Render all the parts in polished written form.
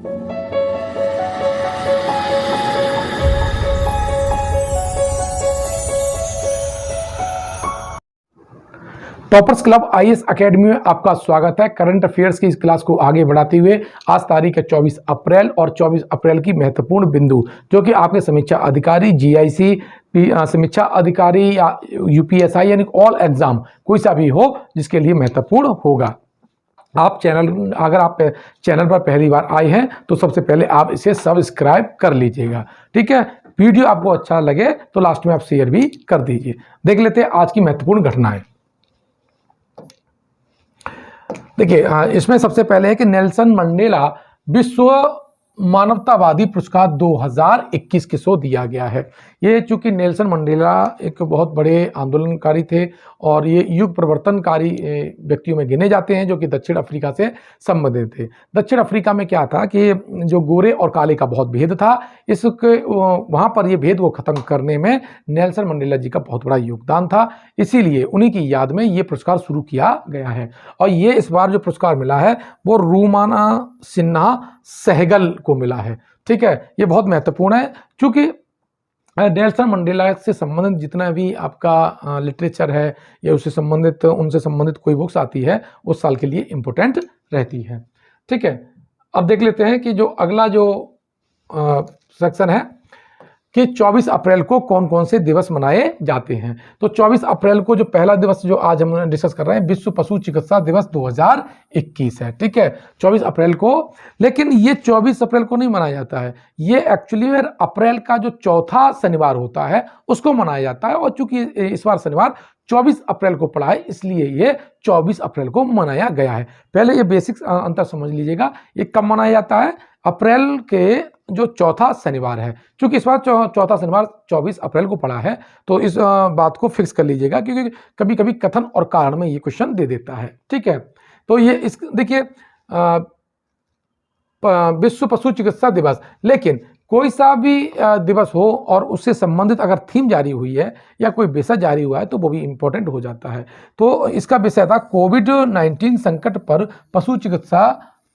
Toppers club IAS academy में आपका स्वागत है। करंट अफेयर्स की इस क्लास को आगे बढ़ाते हुए आज तारीख है 24 अप्रैल और 24 अप्रैल की महत्वपूर्ण बिंदु जो कि आपके समीक्षा अधिकारी, जीआईसी समीक्षा अधिकारी या यूपीएसआई यानी ऑल एग्जाम कोई सा भी हो जिसके लिए महत्वपूर्ण होगा। अगर आप चैनल पर पहली बार आए हैं तो सबसे पहले आप इसे सब्सक्राइब कर लीजिएगा, ठीक है। वीडियो आपको अच्छा लगे तो लास्ट में आप शेयर भी कर दीजिए। देख लेते हैं आज की महत्वपूर्ण घटनाएं। देखिए, इसमें सबसे पहले है कि नेल्सन मंडेला विश्व मानवतावादी पुरस्कार 2021 किसको दिया गया है। ये चूंकि नेल्सन मंडेला एक बहुत बड़े आंदोलनकारी थे और ये युग परिवर्तनकारी व्यक्तियों में गिने जाते हैं जो कि दक्षिण अफ्रीका से संबंधित थे। दक्षिण अफ्रीका में क्या था कि जो गोरे और काले का बहुत भेद था, इसके वहाँ पर ये भेद को ख़त्म करने में नेल्सन मंडेला जी का बहुत बड़ा योगदान था। इसीलिए उन्हीं की याद में ये पुरस्कार शुरू किया गया है और ये इस बार जो पुरस्कार मिला है वो रूमाना सिन्हा सहगल को मिला है, ठीक है। ये बहुत महत्वपूर्ण है क्योंकि नेल्सन मंडेला से संबंधित जितना भी आपका लिटरेचर है या उनसे संबंधित कोई बुक्स आती है उस साल के लिए इम्पोर्टेंट रहती है, ठीक है। अब देख लेते हैं कि जो अगला जो सेक्शन है कि 24 अप्रैल को कौन कौन से दिवस मनाए जाते हैं। तो 24 अप्रैल को जो पहला दिवस जो आज हम डिस्कस कर रहे हैं विश्व पशु चिकित्सा दिवस 2021 है, ठीक है, 24 अप्रैल को। लेकिन ये 24 अप्रैल को नहीं मनाया जाता है, ये एक्चुअली अप्रैल का जो चौथा शनिवार होता है उसको मनाया जाता है और चूंकि इस बार शनिवार 24 अप्रैल को पड़ा है इसलिए ये 24 अप्रैल को मनाया गया है। पहले ये बेसिक अंतर समझ लीजिएगा, ये कब मनाया जाता है, अप्रैल के जो चौथा शनिवार है। क्योंकि इस बार चौथा शनिवार 24 अप्रैल को पड़ा है तो इस बात को फिक्स कर लीजिएगा क्योंकि कभी कभी कथन और कारण में ये क्वेश्चन दे देता है, ठीक है। तो ये इस देखिए विश्व पशु चिकित्सा दिवस, लेकिन कोई सा भी दिवस हो और उससे संबंधित अगर थीम जारी हुई है या कोई विषय जारी हुआ है तो वो भी इम्पोर्टेंट हो जाता है। तो इसका विषय था कोविड-19 संकट पर पशु चिकित्सा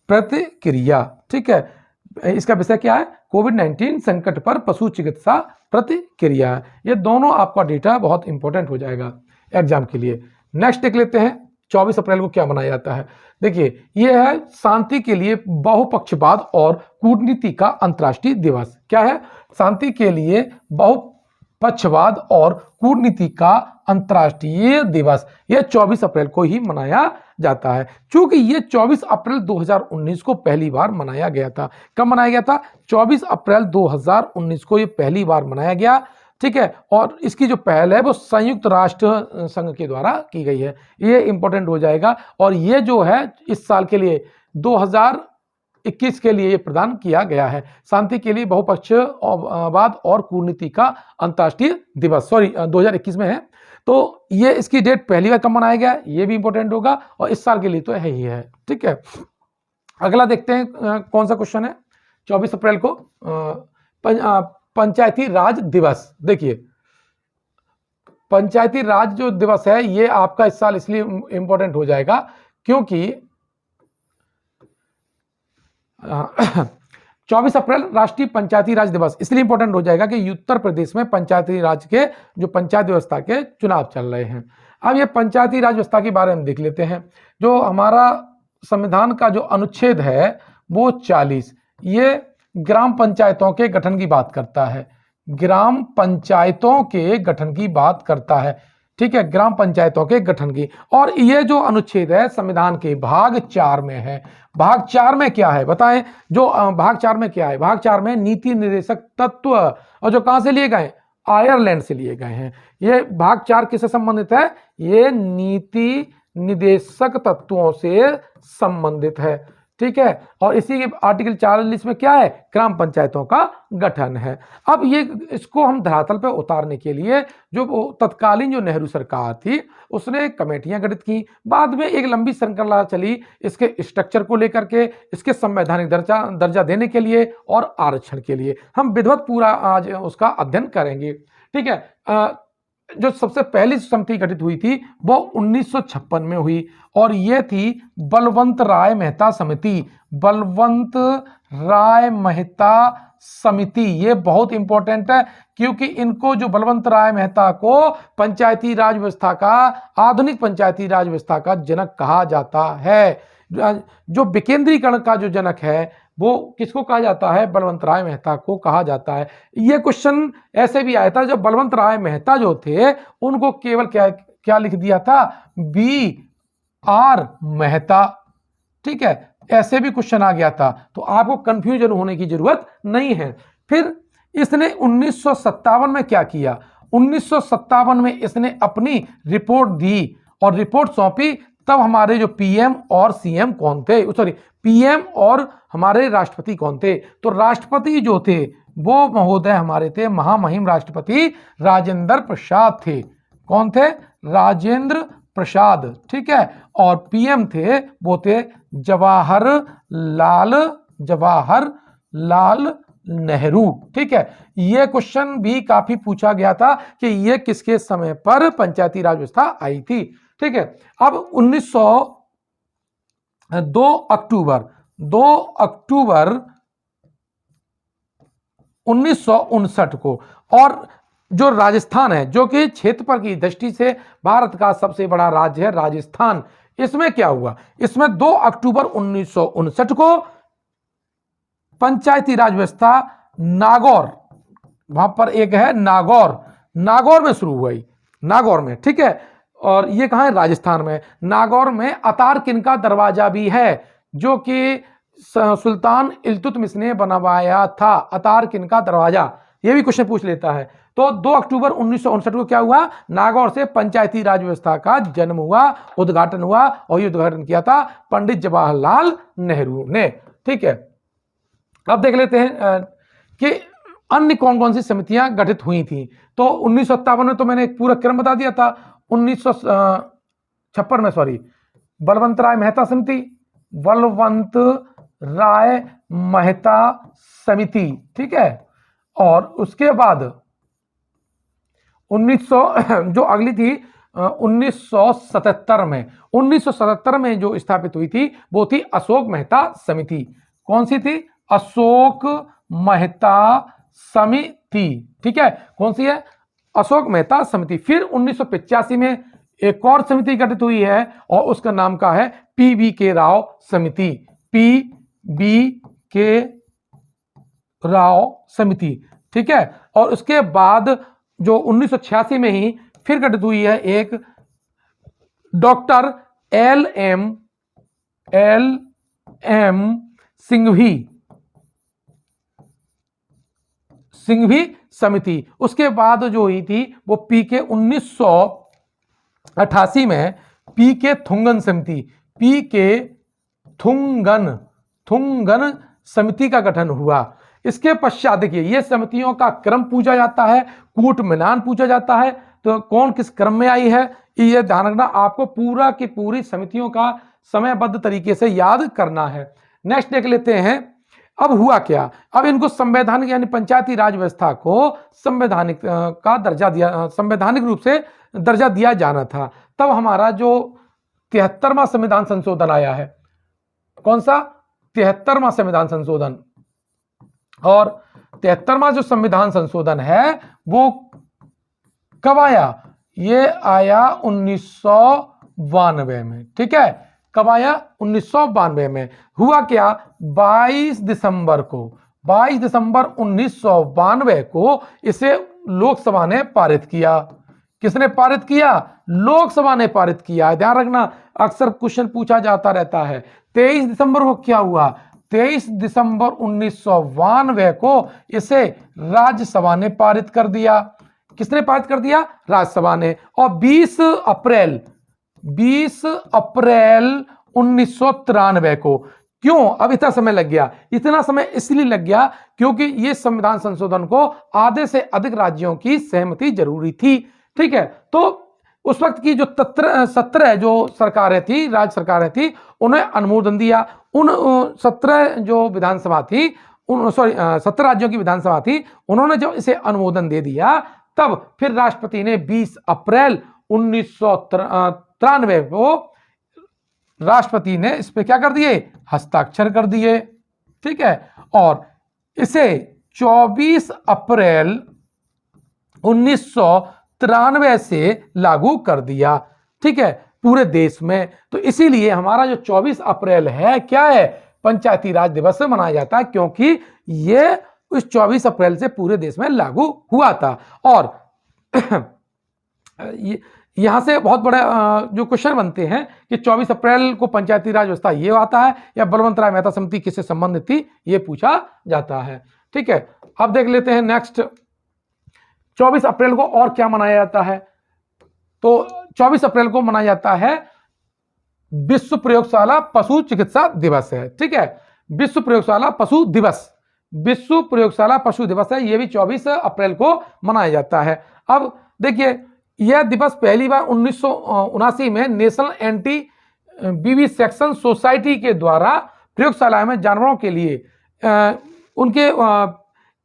प्रतिक्रिया, ठीक है। इसका विषय क्या है, कोविड-19 संकट पर पशु चिकित्सा प्रतिक्रिया। ये दोनों आपका डेटा बहुत इंपॉर्टेंट हो जाएगा एग्जाम के लिए। नेक्स्ट देख लेते हैं 24 अप्रैल को क्या मनाया जाता है। देखिए, यह है शांति के लिए बहुपक्षवाद और कूटनीति का अंतर्राष्ट्रीय दिवस। क्या है, शांति के लिए बहुपक्षवाद और कूटनीति का अंतर्राष्ट्रीय दिवस। यह 24 अप्रैल को ही मनाया जाता है। चूंकि ये 24 अप्रैल 2019 को पहली बार मनाया गया था। कब मनाया गया था, 24 अप्रैल 2019 को ये पहली बार मनाया गया, ठीक है। और इसकी जो पहल है वो संयुक्त राष्ट्र संघ के द्वारा की गई है, ये इंपॉर्टेंट हो जाएगा। और ये जो है इस साल के लिए 2021 के लिए ये प्रदान किया गया है, शांति के लिए बहुपक्षवाद और कूटनीति का अंतर्राष्ट्रीय दिवस। 2021 में है तो ये इसकी डेट पहली बार कब मनाया गया ये भी इंपॉर्टेंट होगा और इस साल के लिए तो है ही है, ठीक है। अगला देखते हैं कौन सा क्वेश्चन है 24 अप्रैल को पंचायती राज दिवस। देखिए, पंचायती राज जो दिवस है ये आपका इस साल इसलिए इंपॉर्टेंट हो जाएगा क्योंकि 24 अप्रैल राष्ट्रीय पंचायती राज दिवस इसलिए इंपॉर्टेंट हो जाएगा कि उत्तर प्रदेश में पंचायती राज के जो पंचायत व्यवस्था के चुनाव चल रहे हैं। अब ये पंचायती राज व्यवस्था के बारे में देख लेते हैं। जो हमारा संविधान का जो अनुच्छेद है वो 40, ये ग्राम पंचायतों के गठन की बात करता है, ग्राम पंचायतों के गठन की बात करता है, ठीक है, ग्राम पंचायतों के गठन की। और ये जो अनुच्छेद है संविधान के भाग 4 में है। भाग 4 में क्या है बताएं, जो भाग 4 में क्या है, भाग 4 में नीति निर्देशक तत्व, और जो कहां से लिए गए, आयरलैंड से लिए गए हैं। ये भाग 4 किससे संबंधित है, ये नीति निर्देशक तत्वों से संबंधित है, ठीक है। और इसी के आर्टिकल 40 में क्या है, ग्राम पंचायतों का गठन है। अब ये इसको हम धरातल पर उतारने के लिए जो तत्कालीन जो नेहरू सरकार थी उसने कमेटियां गठित की। बाद में एक लंबी श्रृंखला चली इसके स्ट्रक्चर को लेकर के, इसके संवैधानिक दर्जा देने के लिए और आरक्षण के लिए। हम विधिवत पूरा आज उसका अध्ययन करेंगे, ठीक है। जो सबसे पहली समिति गठित हुई थी वो 1956 में हुई और ये थी बलवंत राय मेहता समिति। बलवंत राय मेहता समिति ये बहुत इंपॉर्टेंट है, क्योंकि इनको, जो बलवंत राय मेहता को पंचायती राज व्यवस्था का, आधुनिक पंचायती राज व्यवस्था का जनक कहा जाता है। जो विकेंद्रीकरण का जो जनक है वो किसको कहा जाता है? बलवंत राय मेहता को कहा जाता है। ये क्वेश्चन ऐसे भी आया था, जब बलवंत राय मेहता जो थे उनको केवल क्या क्या लिख दिया था? B.R. मेहता। ठीक है, ऐसे भी क्वेश्चन आ गया था, तो आपको कंफ्यूजन होने की जरूरत नहीं है। फिर इसने 1957 में क्या किया? 1957 में इसने अपनी रिपोर्ट दी और रिपोर्ट सौंपी। तब हमारे जो पीएम और सीएम कौन थे, सॉरी, पीएम और हमारे राष्ट्रपति कौन थे? तो राष्ट्रपति जो थे वो महोदय हमारे थे महामहिम राष्ट्रपति राजेंद्र प्रसाद थे। कौन थे? राजेंद्र प्रसाद। ठीक है, और पीएम थे वो थे जवाहरलाल नेहरू। ठीक है, यह क्वेश्चन भी काफी पूछा गया था कि यह किसके समय पर पंचायती राज व्यवस्था आई थी। ठीक है, अब 2 अक्टूबर 1959 को, और जो राजस्थान है, जो कि क्षेत्रफल की दृष्टि से भारत का सबसे बड़ा राज्य है राजस्थान, इसमें क्या हुआ? इसमें 2 अक्टूबर 1959 को पंचायती राज व्यवस्था नागौर, वहां पर एक है नागौर में शुरू हुई, नागौर में। ठीक है, और ये कहां है? राजस्थान में। नागौर में अतारकिन का दरवाजा भी है, जो कि सुल्तान इल्तुतमिश ने बनवाया था। अतारकिन का दरवाजा, ये भी क्वेश्चन पूछ लेता है। तो 2 अक्टूबर 1959 को क्या हुआ? नागौर से पंचायती राज व्यवस्था का जन्म हुआ, उद्घाटन हुआ, और ये उद्घाटन किया था पंडित जवाहरलाल नेहरू ने। ठीक है, अब देख लेते हैं कि अन्य कौन कौन सी समितियां गठित हुई थी। तो 1957 में तो मैंने एक पूरा क्रम बता दिया था। 1956 में, सॉरी, बलवंत राय मेहता समिति, बलवंत राय मेहता समिति। ठीक है, और उसके बाद 1900 जो अगली थी 1977 में जो स्थापित हुई थी वो थी अशोक मेहता समिति। कौन सी थी? अशोक मेहता समिति। ठीक है, कौन सी है? अशोक मेहता समिति। फिर 1985 में एक और समिति गठित हुई है और उसका नाम का है पीबी के राव समिति। पीबी के राव समिति। ठीक है, और उसके बाद जो 1986 में ही फिर गठित हुई है एक डॉक्टर एल एम सिंघवी समिति। उसके बाद जो हुई थी वो पीके 1988 में पीके थुंगन समिति, पीके थुंगन समिति का गठन हुआ। इसके पश्चात देखिए, ये समितियों का क्रम पूछा जाता है, कूट मिलान पूछा जाता है, तो कौन किस क्रम में आई है ये ध्यान रखना। आपको पूरा की पूरी समितियों का समयबद्ध तरीके से याद करना है। नेक्स्ट देख लेते हैं, अब हुआ क्या? अब इनको संवैधानिक यानी पंचायती राज व्यवस्था को संवैधानिक का दर्जा दिया, संवैधानिक रूप से दर्जा दिया जाना था। तब हमारा जो 73वां संविधान संशोधन आया है। कौन सा? 73वां संविधान संशोधन। और 73वां जो संविधान संशोधन है वो कब आया? ये आया 1992 में। ठीक है, कब आया? 1992 में। हुआ क्या? 22 दिसंबर 1992 को इसे लोकसभा ने पारित किया। किसने पारित किया? लोकसभा ने पारित किया। ध्यान रखना, अक्सर क्वेश्चन पूछा जाता रहता है। 23 दिसंबर को क्या हुआ? 23 दिसंबर 1992 को इसे राज्यसभा ने पारित कर दिया। किसने पारित कर दिया? राज्यसभा ने। और 20 अप्रैल 1993 को। क्यों अब इतना समय लग गया? इतना समय इसलिए लग गया क्योंकि ये संविधान संशोधन को आधे से अधिक राज्यों की सहमति जरूरी थी। ठीक है, तो उस वक्त की जो 17 जो सरकारें थी, राज्य सरकारें थी, उन्हें अनुमोदन दिया। उन 17 जो विधानसभा थी, 17 राज्यों की विधानसभा थी, उन्होंने जब इसे अनुमोदन दे दिया तब फिर राष्ट्रपति ने 20 अप्रैल 1993 को राष्ट्रपति ने इस पे क्या कर दिए, हस्ताक्षर कर दिए। ठीक है, और इसे 24 अप्रैल 1993 से लागू कर दिया। ठीक है, पूरे देश में। तो इसीलिए हमारा जो 24 अप्रैल है क्या है, पंचायती राज दिवस से मनाया जाता है, क्योंकि ये उस 24 अप्रैल से पूरे देश में लागू हुआ था। और यहां से बहुत बड़े जो क्वेश्चन बनते हैं कि 24 अप्रैल को पंचायती राज व्यवस्था ये आता है या बलवंत राय मेहता समिति किससे संबंधित थी, ये पूछा जाता है। ठीक है, अब देख लेते हैं नेक्स्ट 24 अप्रैल को और क्या मनाया जाता है। तो 24 अप्रैल को मनाया जाता है विश्व प्रयोगशाला पशु चिकित्सा दिवस है। ठीक है, विश्व प्रयोगशाला पशु दिवस, विश्व प्रयोगशाला पशु दिवस है, यह भी 24 अप्रैल को मनाया जाता है। अब देखिए, यह दिवस पहली बार 1979 में नेशनल एंटी विविसेक्शन सोसाइटी के द्वारा प्रयोगशाला में जानवरों के लिए उनके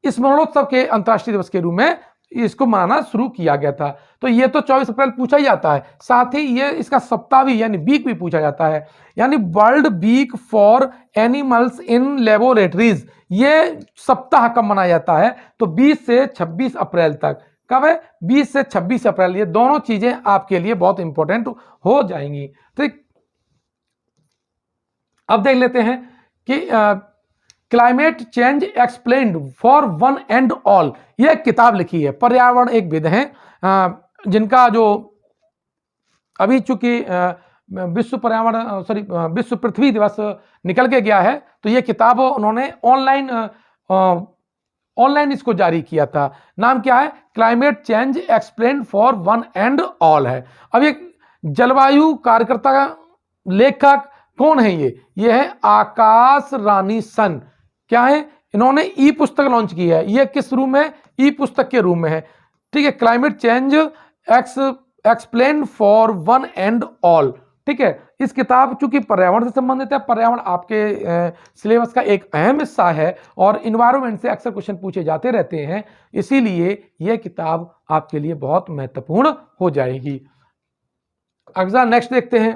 स्मरणोत्सव के अंतर्राष्ट्रीय दिवस के रूप में इसको मनाना शुरू किया गया था। तो ये तो 24 अप्रैल पूछा ही जाता है, साथ ही ये इसका सप्ताह भी यानी वीक भी पूछा जाता है, यानी world week for animals in laboratories. ये सप्ताह कब मनाया जाता है, तो 20 से 26 अप्रैल तक। कब है, 20 से 26 अप्रैल। ये दोनों चीजें आपके लिए बहुत इंपॉर्टेंट हो जाएंगी। ठीक, अब देख लेते हैं कि climate change explained for one and all, यह किताब लिखी है पर्यावरण एक विद हैं, जिनका जो अभी चूंकि विश्व पर्यावरण विश्व पृथ्वी दिवस निकल के गया है, तो यह किताब उन्होंने ऑनलाइन इसको जारी किया था। नाम क्या है, climate change explained for one and all है। अब ये जलवायु कार्यकर्ता का लेखक कौन है, ये है आकाश रानी सन। क्या है, इन्होंने ई पुस्तक लॉन्च की है। ये किस रूप में, ई पुस्तक के रूप में है। ठीक है, climate change explain for one and all. ठीक है, इस किताब चूंकि पर्यावरण से संबंधित है, पर्यावरण आपके सिलेबस का एक अहम हिस्सा है और इन्वायरमेंट से अक्सर क्वेश्चन पूछे जाते रहते हैं, इसीलिए यह किताब आपके लिए बहुत महत्वपूर्ण हो जाएगी। अगला नेक्स्ट देखते हैं।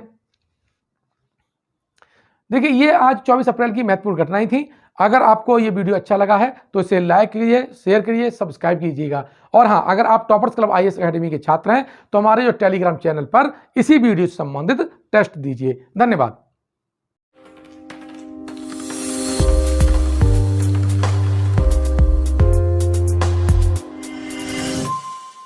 देखिए, ये आज 24 अप्रैल की महत्वपूर्ण घटनाएं थी। अगर आपको ये वीडियो अच्छा लगा है तो इसे लाइक करिए, शेयर करिए, सब्सक्राइब कीजिएगा। और हाँ, अगर आप टॉपर्स क्लब आईएएस एकेडमी के छात्र हैं तो हमारे जो टेलीग्राम चैनल पर इसी वीडियो से संबंधित टेस्ट दीजिए। धन्यवाद।